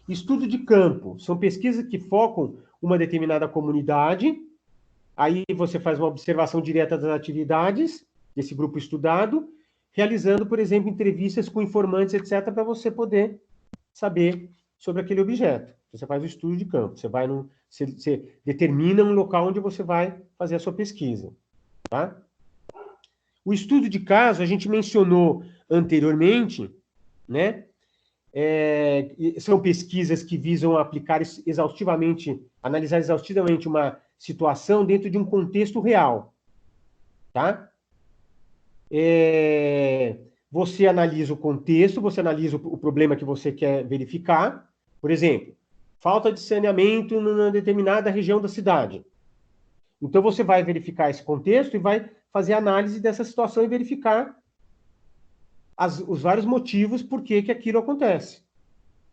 Estudo de campo. São pesquisas que focam uma determinada comunidade, aí você faz uma observação direta das atividades desse grupo estudado, realizando, por exemplo, entrevistas com informantes, etc., para você poder saber sobre aquele objeto. Você faz o estudo de campo, você determina um local onde você vai fazer a sua pesquisa. Tá? O estudo de caso, a gente mencionou anteriormente, né? São pesquisas que visam analisar exaustivamente uma situação dentro de um contexto real. Tá? Você analisa o contexto, você analisa o problema que você quer verificar. Por exemplo, falta de saneamento numa determinada região da cidade. Então, você vai verificar esse contexto e vai fazer análise dessa situação e verificar os vários motivos por que aquilo acontece.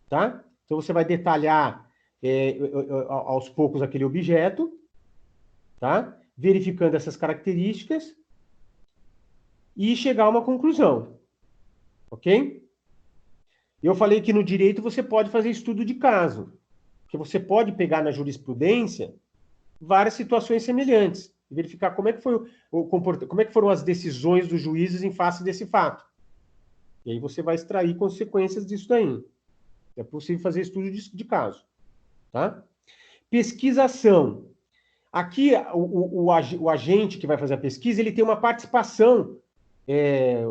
Tá? Então, você vai detalhar aos poucos aquele objeto, tá? Verificando essas características e chegar a uma conclusão. Ok? Eu falei que no direito você pode fazer estudo de caso, porque você pode pegar na jurisprudência várias situações semelhantes e verificar como é que foi como é que foram as decisões dos juízes em face desse fato. E aí você vai extrair consequências disso daí. É possível fazer estudo de caso. Tá? Pesquisação. Aqui, o agente que vai fazer a pesquisa, ele tem uma participação,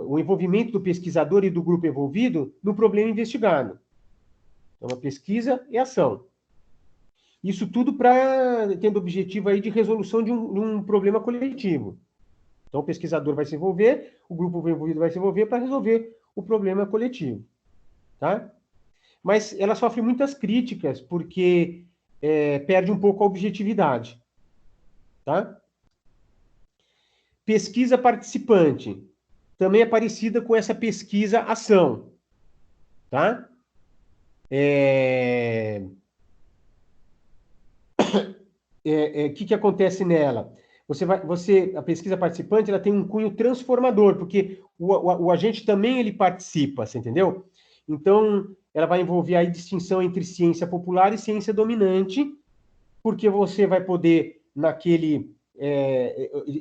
o envolvimento do pesquisador e do grupo envolvido no problema investigado. Então, uma pesquisa e ação. Isso tudo tendo o objetivo aí de resolução de um problema coletivo. Então, o pesquisador vai se envolver, o grupo envolvido vai se envolver para resolver o problema coletivo. Tá? Mas ela sofre muitas críticas, porque perde um pouco a objetividade. Tá? Pesquisa participante. Também é parecida com essa pesquisa-ação. Tá? Que acontece nela? A pesquisa participante, ela tem um cunho transformador, porque o agente também ele participa, você entendeu? Então, ela vai envolver aí distinção entre ciência popular e ciência dominante, porque você vai poder, naquele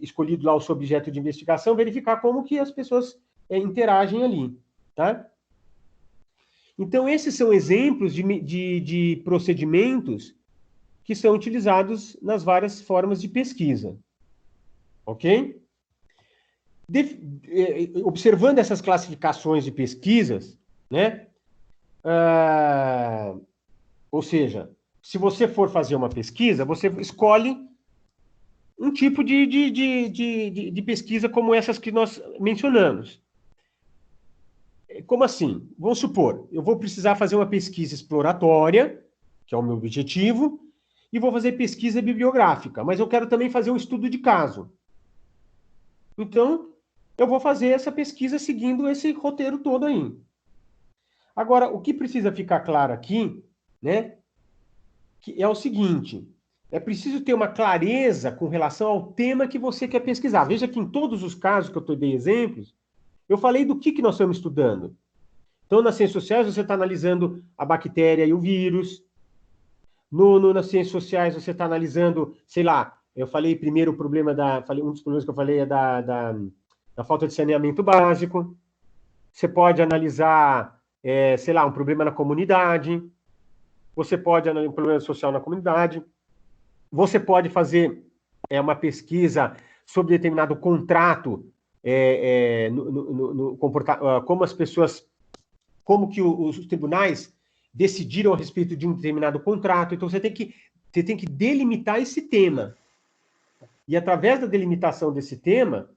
escolhido lá o seu objeto de investigação, verificar como que as pessoas interagem ali, tá? Então, esses são exemplos de procedimentos que são utilizados nas várias formas de pesquisa. Ok? Observando essas classificações de pesquisas, né? Ou seja, se você for fazer uma pesquisa, você escolhe um tipo de pesquisa como essas que nós mencionamos. Como assim? Vamos supor, eu vou precisar fazer uma pesquisa exploratória, que é o meu objetivo, e vou fazer pesquisa bibliográfica, mas eu quero também fazer um estudo de caso. Então, eu vou fazer essa pesquisa seguindo esse roteiro todo aí. Agora, o que precisa ficar claro aqui, né, que é o seguinte, é preciso ter uma clareza com relação ao tema que você quer pesquisar. Veja que em todos os casos que eu dei exemplos, eu falei do que nós estamos estudando. Então, nas ciências sociais, você está analisando a bactéria e o vírus. Nas ciências sociais, você está analisando, sei lá, eu falei primeiro o problema um dos problemas que eu falei é da falta de saneamento básico. Você pode analisar, sei lá, um problema na comunidade. Você pode analisar um problema social na comunidade. Você pode fazer uma pesquisa sobre determinado contrato, como as pessoas, como que os tribunais decidiram a respeito de um determinado contrato. Então, você tem que delimitar esse tema. E, através da delimitação desse tema,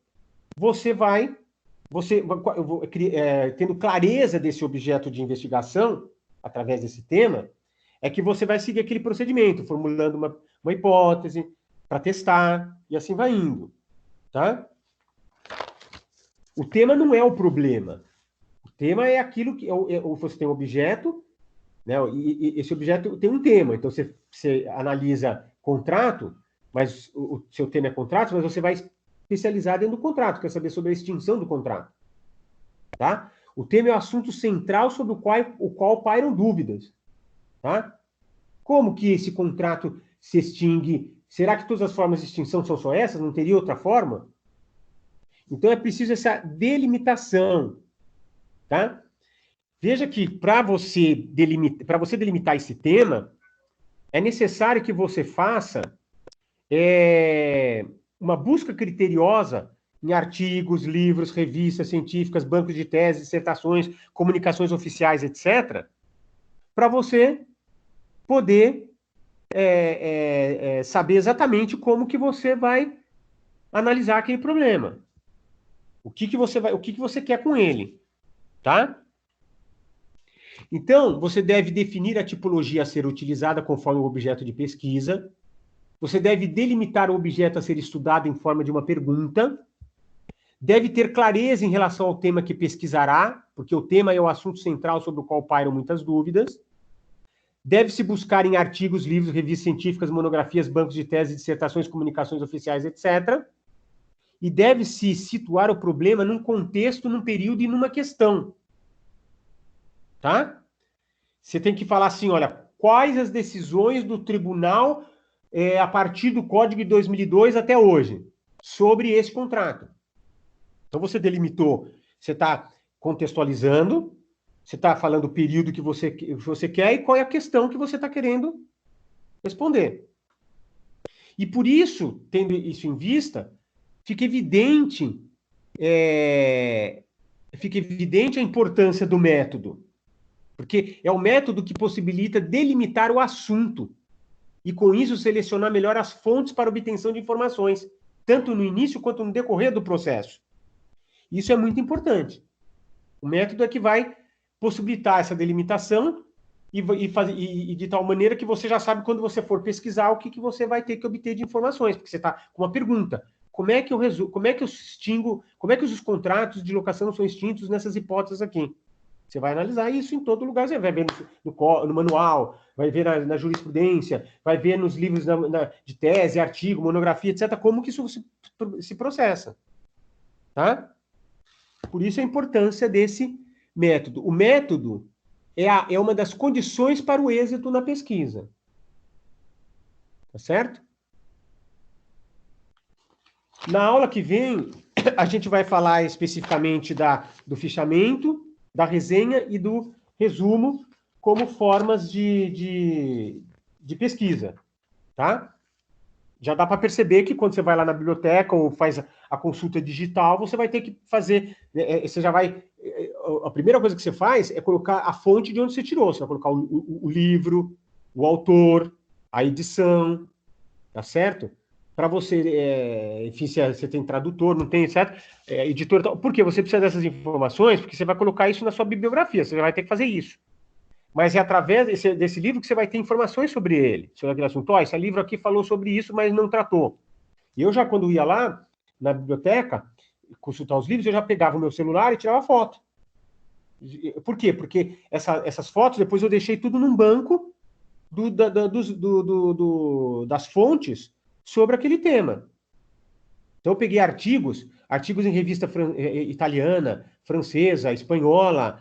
tendo clareza desse objeto de investigação, através desse tema, é que você vai seguir aquele procedimento, formulando uma hipótese para testar, e assim vai indo. Tá? O tema não é o problema. O tema é aquilo que você tem um objeto, né? E esse objeto tem um tema. Então, você analisa contrato, mas o seu tema é contrato, mas você vai especializar dentro do contrato, quer saber sobre a extinção do contrato. Tá? O tema é o assunto central sobre o qual pairam dúvidas. Tá? Como que esse contrato se extingue? Será que todas as formas de extinção são só essas? Não teria outra forma? Então, é preciso essa delimitação. Tá? Veja que para você delimitar esse tema, é necessário que você faça uma busca criteriosa em artigos, livros, revistas científicas, bancos de teses, dissertações, comunicações oficiais, etc., para você poder saber exatamente como que você vai analisar aquele problema. O que você quer com ele, tá? Então, você deve definir a tipologia a ser utilizada conforme o objeto de pesquisa. Você deve delimitar o objeto a ser estudado em forma de uma pergunta. Deve ter clareza em relação ao tema que pesquisará, porque o tema é o assunto central sobre o qual pairam muitas dúvidas. Deve-se buscar em artigos, livros, revistas científicas, monografias, bancos de teses, dissertações, comunicações oficiais, etc. E deve-se situar o problema num contexto, num período e numa questão. Tá? Você tem que falar assim, olha, quais as decisões do tribunal a partir do Código de 2002 até hoje sobre esse contrato. Então, você delimitou, você está contextualizando, você está falando o período que você quer e qual é a questão que você está querendo responder. E por isso, tendo isso em vista, fica evidente a importância do método. Porque é o método que possibilita delimitar o assunto e, com isso, selecionar melhor as fontes para obtenção de informações, tanto no início quanto no decorrer do processo. Isso é muito importante. O método é que vai possibilitar essa delimitação e de tal maneira que você já sabe, quando você for pesquisar, o que você vai ter que obter de informações, porque você está com uma pergunta. Como é que eu extingo, como é que os contratos de locação são extintos nessas hipóteses aqui? Você vai analisar isso em todo lugar, você vai ver no manual, vai ver na jurisprudência, vai ver nos livros de tese, artigo, monografia, etc., como que isso se processa. Tá? Por isso a importância desse método. O método é uma das condições para o êxito na pesquisa. Tá certo? Na aula que vem, a gente vai falar especificamente do fichamento, da resenha e do resumo como formas de pesquisa. Tá? Já dá para perceber que quando você vai lá na biblioteca ou faz a consulta digital, você vai ter que fazer... Você já vai... A primeira coisa que você faz é colocar a fonte de onde você tirou. Você vai colocar o livro, o autor, a edição, tá certo? Para você... enfim, se você tem tradutor, não tem, certo? Editor... Por quê? Você precisa dessas informações, porque você vai colocar isso na sua bibliografia. Você já vai ter que fazer isso. Mas é através desse livro que você vai ter informações sobre ele, sobre aquele assunto. Esse livro aqui falou sobre isso, mas não tratou. E eu já, quando ia lá na biblioteca, consultar os livros, eu já pegava o meu celular e tirava foto. Por quê? Porque essas fotos, depois eu deixei tudo num banco das fontes sobre aquele tema. Então eu peguei artigos em revista italiana, francesa, espanhola,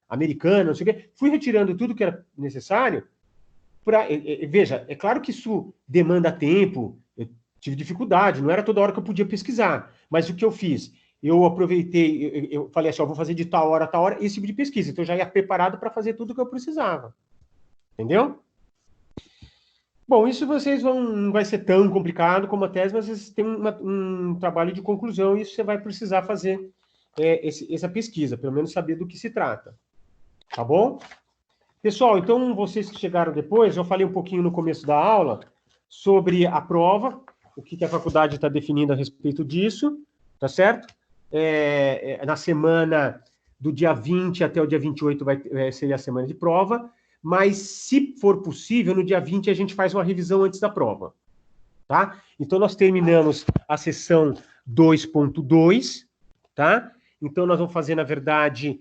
americana, não sei o quê. Fui retirando tudo que era necessário. Veja, é claro que isso demanda tempo, eu tive dificuldade, não era toda hora que eu podia pesquisar. Mas o que eu fiz? Eu aproveitei, eu falei assim, vou fazer de tal hora a tal hora, esse tipo de pesquisa. Então eu já ia preparado para fazer tudo o que eu precisava. Entendeu? Bom, isso não vai ser tão complicado como a tese, mas vocês têm um trabalho de conclusão e isso você vai precisar fazer essa pesquisa, pelo menos saber do que se trata. Tá bom? Pessoal, então, vocês que chegaram depois, eu falei um pouquinho no começo da aula sobre a prova, o que a faculdade está definindo a respeito disso, tá certo? Na semana do dia 20 até o dia 28 ser a semana de prova, mas, se for possível, no dia 20 a gente faz uma revisão antes da prova, tá? Então, nós terminamos a sessão 2.2, tá? Então, nós vamos fazer, na verdade,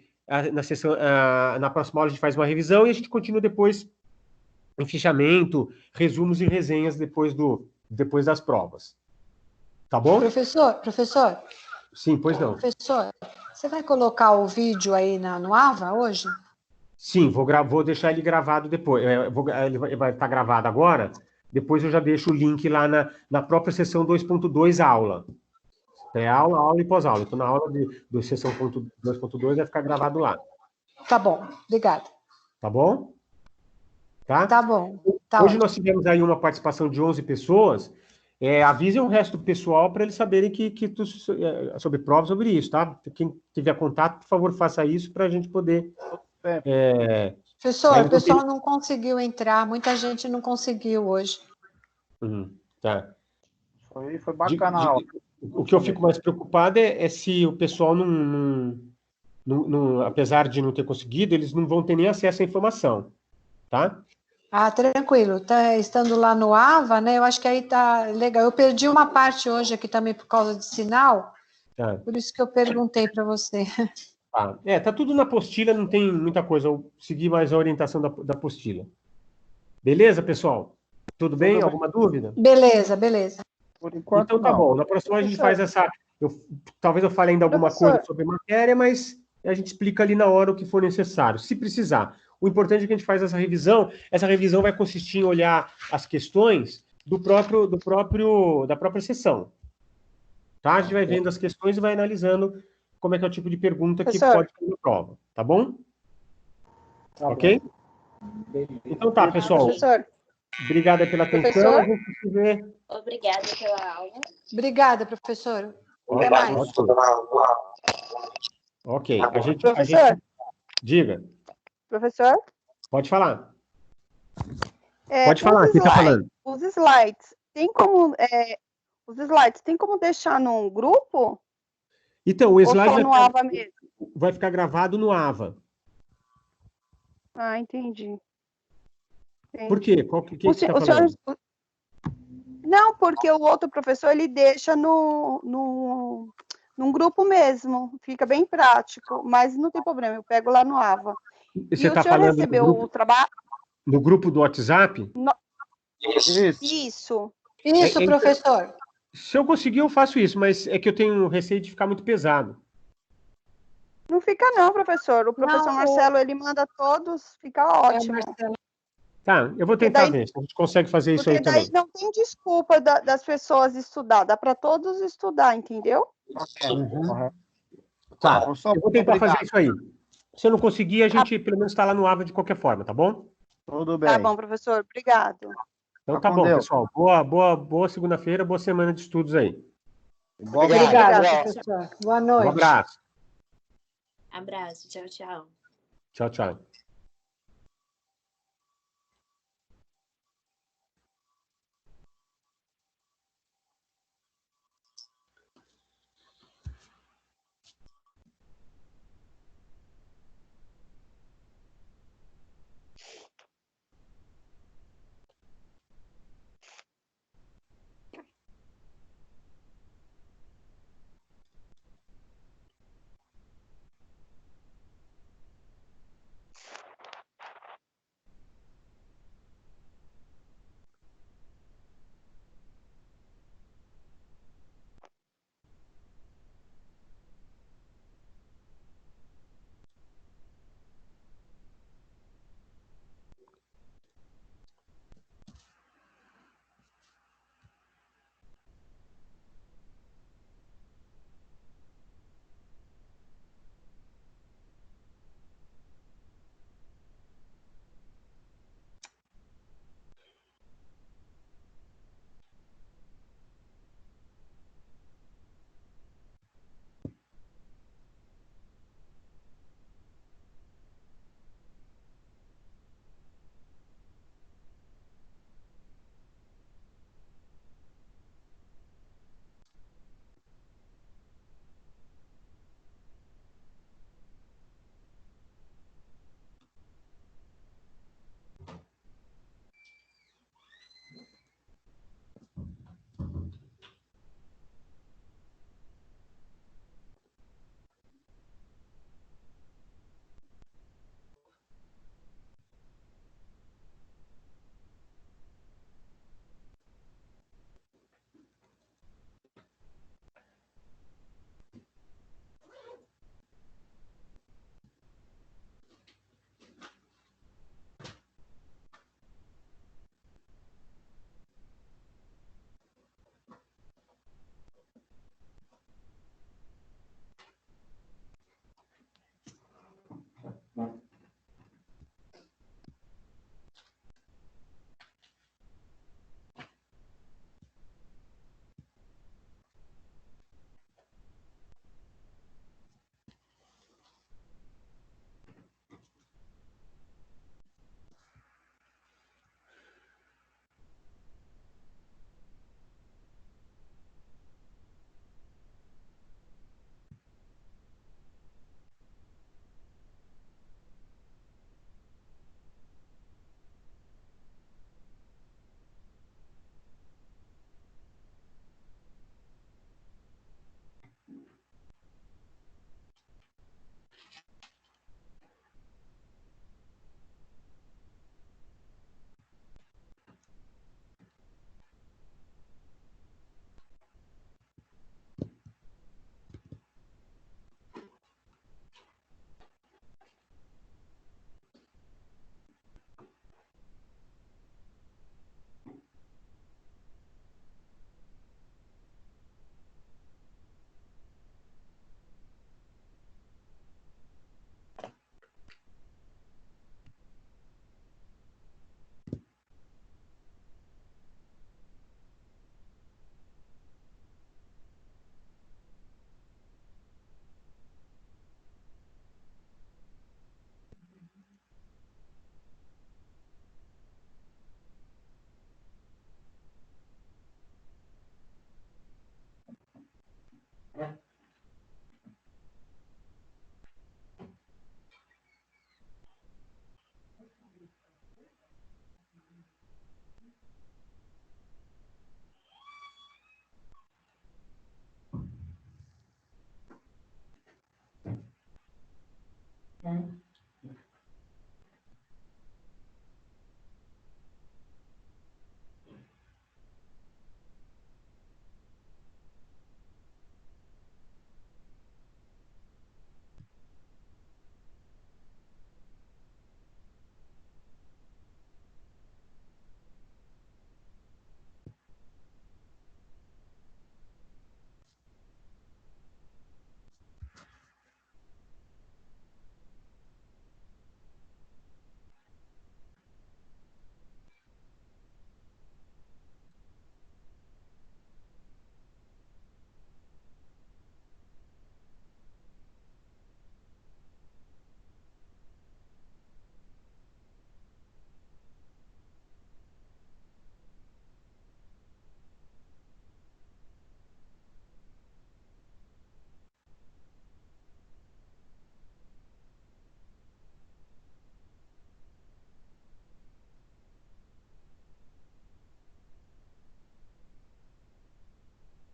na próxima aula a gente faz uma revisão e a gente continua depois em fichamento, resumos e resenhas depois das provas. Tá bom? Professor? Sim, pois não. Professor, você vai colocar o vídeo aí no AVA hoje? Sim, vou deixar ele gravado depois. Ele vai estar gravado agora, depois eu já deixo o link lá na própria sessão 2.2 aula. Aula e pós-aula. Então, na aula de sessão 2.2 vai ficar gravado lá. Tá bom, obrigada. Tá bom? Tá bom. Tá Hoje ótimo. nós tivemos aí uma participação de 11 pessoas. Avisem o resto do pessoal para eles saberem sobre provas, sobre isso, tá? Quem tiver contato, por favor, faça isso para a gente poder... Professor, o pessoal não conseguiu entrar, muita gente não conseguiu hoje. Tá. Foi bacana a aula. O que eu fico mais preocupado é se o pessoal apesar de não ter conseguido, eles não vão ter nem acesso à informação, tá? Tranquilo. Estando lá no AVA, né? Eu acho que aí tá legal. Eu perdi uma parte hoje aqui também por causa de sinal, por isso que eu perguntei para você. Tá tudo na apostila, não tem muita coisa. Eu segui mais a orientação da apostila. Beleza, pessoal? Tudo bem? Alguma dúvida? Beleza. Por enquanto, então tá bom. Na próxima a gente faz essa... talvez eu fale ainda alguma coisa sobre matéria, mas a gente explica ali na hora o que for necessário, se precisar. O importante é que a gente faz essa revisão. Essa revisão vai consistir em olhar as questões da própria sessão. Tá? A gente vai vendo as questões e vai analisando como é que é o tipo de pergunta que pode ter na prova. Tá bom? Ok? Beleza. Então tá, pessoal. Professor, Obrigada pela atenção. Professor? A gente se vê. Obrigada pela aula. Obrigada, professor. Até Obrigado. mais. Ok. Professor? Diga. Professor? Pode falar. Pode falar, quem está falando? Os slides, os slides, tem como deixar num grupo? Então, o slide ou só no AVA mesmo? vai ficar gravado no AVA. Ah, entendi. Por quê? O que você está falando? Não, porque o outro professor, ele deixa num grupo mesmo, fica bem prático, mas não tem problema, eu pego lá no AVA. Você o está senhor falando recebeu o trabalho? No grupo do WhatsApp? Isso. Isso, professor. Se eu conseguir, eu faço isso, mas é que eu tenho receio de ficar muito pesado. Não fica não, professor. O professor Marcelo, ele manda todos, fica ótimo. Tá, eu vou tentar ver se a gente consegue fazer isso aí também. Porque daí não tem desculpa das pessoas estudar, dá para todos estudar, entendeu? Uhum. Tá, eu vou tentar fazer isso aí. Se eu não conseguir, a gente pelo menos está lá no AVA de qualquer forma, tá bom? Tudo bem. Tá bom, professor. Obrigado. Então tá bom, pessoal. Boa segunda-feira, boa semana de estudos aí. Obrigada, professor. Boa noite. Um abraço. Abraço. Tchau, tchau. Tchau, tchau. né?